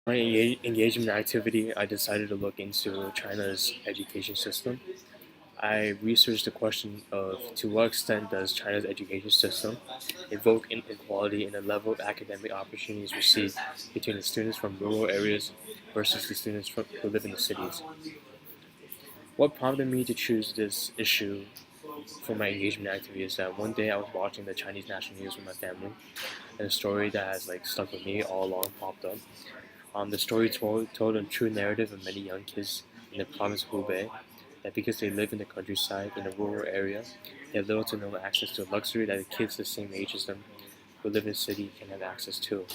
My engagement activity, I decided to look into China's education system. I researched the question of to what extent does China's education system evoke inequality in the level of academic opportunities received between the students from rural areas versus the students who live in the cities. What prompted me to choose this issue for my engagement activity is that one day I was watching the Chinese national news with my family, and a story that has stuck with me all along popped up. The story told a true narrative of many young kids in the province of Hubei that because they live in the countryside in a rural area, they have little to no access to a luxury that the kids the same age as them who live in the city can have access to.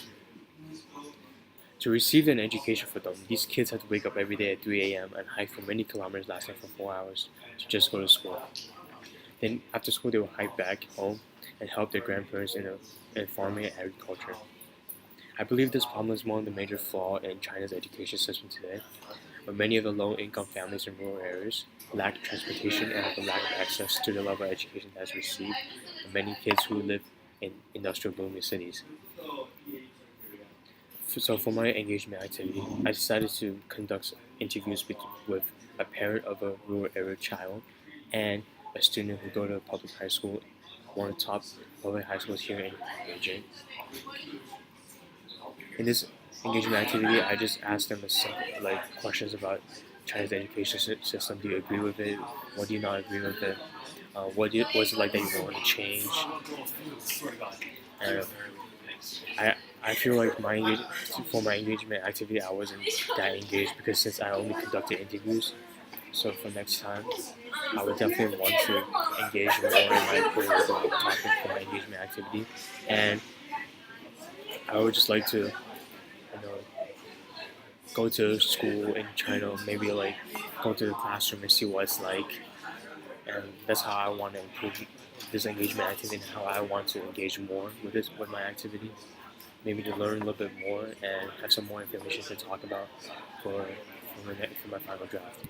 To receive an education for them, these kids had to wake up every day at 3 a.m. and hike for many kilometers lasting for 4 hours to just go to school. Then after school, they would hike back home and help their grandparents in farming and agriculture. I believe this problem is one of the major flaws in China's education system today, where many of the low-income families in rural areas lack transportation and have a lack of access to the level of education that is received by many kids who live in industrial booming cities. So for my engagement activity, I decided to conduct interviews with a parent of a rural area child and a student who go to a public high school, one of the top public high schools here in Beijing. In this engagement activity, I just asked them questions about China's education system. Do you agree with it? What do you not agree with it? What's it like that you want to change? And I feel like for my engagement activity, I wasn't that engaged because since I only conducted interviews. So for next time, I would definitely want to engage more in my political topic for my engagement activity, and I would just like to, go to school in China, maybe go to the classroom and see what it's like, and that's how I want to improve this engagement activity and how I want to engage more with my activity. Maybe to learn a little bit more and have some more information to talk about for my final draft.